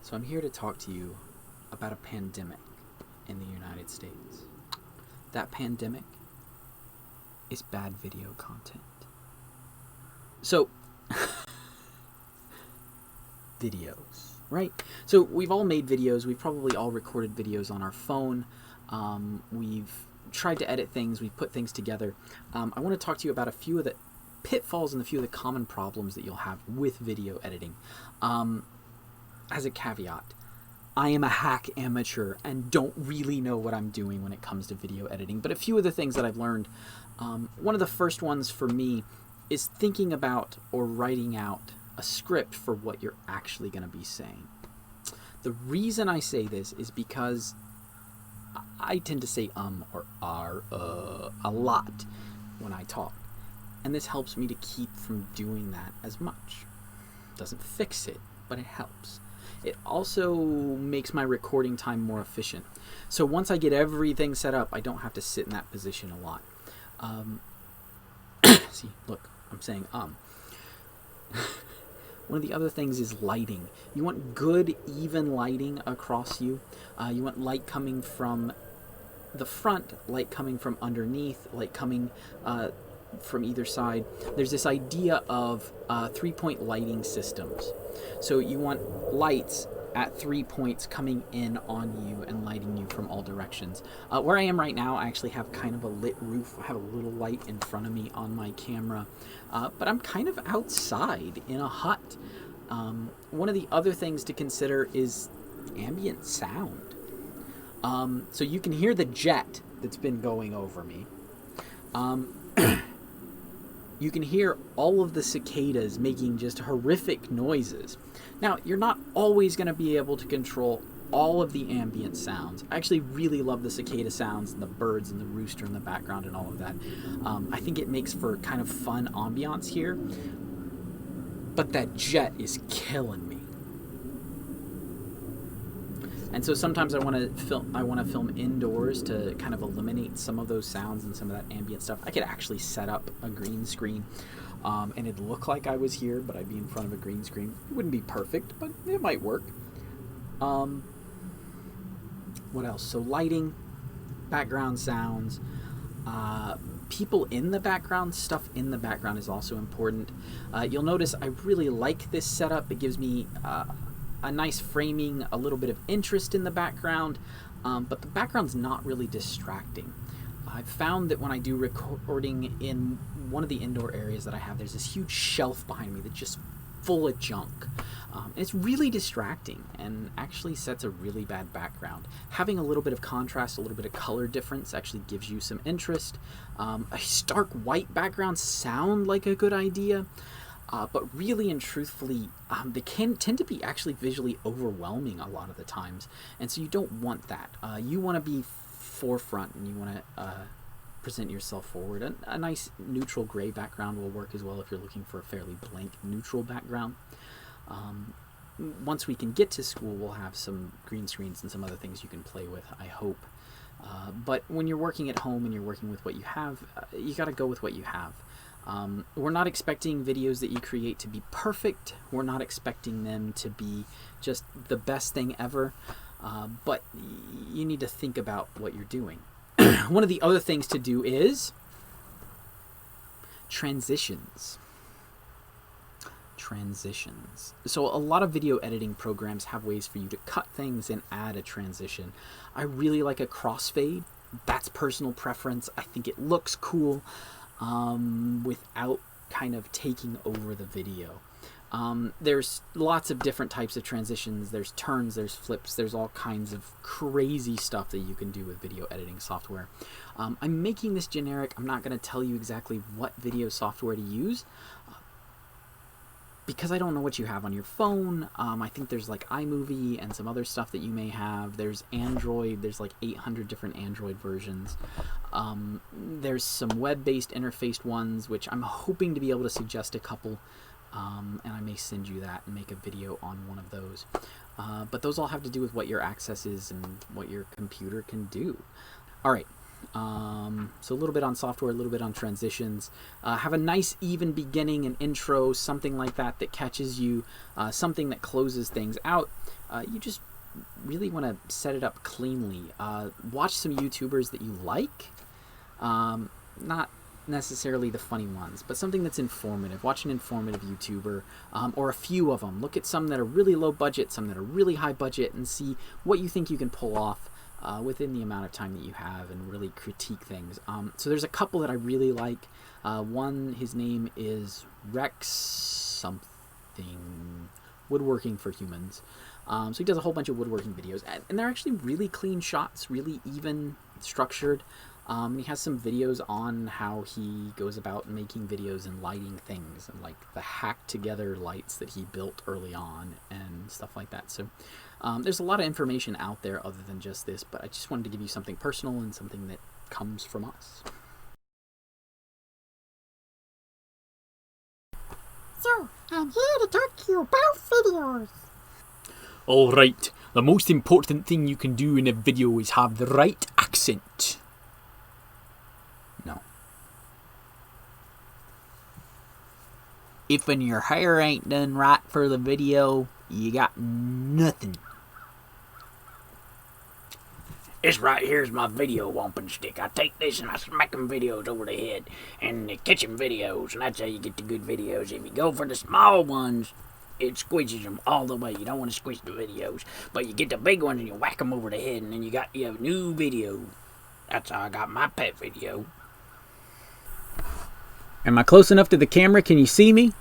So I'm here to talk to you about a pandemic in the United States. That pandemic is bad video content. So, videos, right? So we've all made videos. We've probably all recorded videos on our phone. We've tried to edit things. We've put things together. I want to talk to you about a few of the pitfalls and a few of the common problems that you'll have with video editing. As a caveat, I am a hack amateur and don't really know what I'm doing when it comes to video editing, but a few of the things that I've learned, one of the first ones for me is thinking about or writing out a script for what you're actually going to be saying. The reason I say this is because I tend to say or a lot when I talk, and this helps me to keep from doing that as much. Doesn't fix it, but it helps. It also makes my recording time more efficient. So once I get everything set up, I don't have to sit in that position a lot. See, look, I'm saying One of the other things is lighting. You want good, even lighting across you. You want light coming from the front, light coming from underneath, light coming from either side. There's this idea of 3-point lighting systems. So you want lights at 3 points coming in on you and lighting you from all directions. Where I am right now, I actually have kind of a lit roof. I have a little light in front of me on my camera, but I'm kind of outside in a hut. One of the other things to consider is ambient sound. So you can hear the jet that's been going over me. You can hear all of the cicadas making just horrific noises. Now, you're not always going to be able to control all of the ambient sounds. I actually really love the cicada sounds and the birds and the rooster in the background and all of that. I think it makes for kind of fun ambiance here. But that jet is killing me. And so sometimes I want to film indoors to kind of eliminate some of those sounds and some of that ambient stuff. I could actually set up a green screen and it'd look like I was here, but I'd be in front of a green screen. It wouldn't be perfect, but it might work. What else? So lighting, background sounds, people in the background, stuff in the background is also important. You'll notice I really like this setup. It gives me a nice framing, a little bit of interest in the background, but the background's not really distracting. I've found that when I do recording in one of the indoor areas that I have, there's this huge shelf behind me that's just full of junk. And it's really distracting and actually sets a really bad background. Having a little bit of contrast, a little bit of color difference actually gives you some interest. A stark white background sound like a good idea. But really and truthfully, they can tend to be actually visually overwhelming a lot of the times. And so you don't want that. You want to be forefront and you want to present yourself forward. A nice neutral gray background will work as well if you're looking for a fairly blank neutral background. Once we can get to school, we'll have some green screens and some other things you can play with, I hope. But when you're working at home and you're working with what you have, you got to go with what you have. We're not expecting videos that you create to be perfect. We're not expecting them to be just the best thing ever. But you need to think about what you're doing. One of the other things to do is transitions. So a lot of video editing programs have ways for you to cut things and add a transition. I really like a crossfade. That's personal preference. I think it looks cool. Without kind of taking over the video. There's lots of different types of transitions. There's turns, there's flips, there's all kinds of crazy stuff that you can do with video editing software. I'm making this generic. I'm not going to tell you exactly what video software to use because I don't know what you have on your phone. I think there's like iMovie and some other stuff that you may have. There's Android. There's like 800 different Android versions. There's some web-based interfaced ones, which I'm hoping to be able to suggest a couple, and I may send you that and make a video on one of those. But those all have to do with what your access is and what your computer can do. All right, So a little bit on software, a little bit on transitions. Have a nice even beginning and intro, something like that that catches you, something that closes things out. You just really want to set it up cleanly. Watch some YouTubers that you like. Not necessarily the funny ones, but something that's informative. Watch an informative YouTuber, or a few of them. Look at some that are really low budget, some that are really high budget, and see what you think you can pull off within the amount of time that you have, and really critique things. So there's a couple that I really like. One, his name is Rex something, Woodworking for Humans. So he does a whole bunch of woodworking videos, and they're actually really clean shots, really even, structured. He has some videos on how he goes about making videos and lighting things, and like the hacked together lights that he built early on and stuff like that. So there's a lot of information out there other than just this, but I just wanted to give you something personal and something that comes from us. So, I'm here to talk to you about videos. Alright, the most important thing you can do in a video is have the right accent. No. If when your hair ain't done right for the video, you got nothing. This right here's my video wamping stick. I take this and I smack them videos over the head. And the kitchen videos, and that's how you get the good videos. If you go for the small ones, it squishes them all the way. You don't want to squish the videos. But you get the big ones and you whack them over the head, and then you have a new video. That's how I got my pet video. Am I close enough to the camera? Can you see me?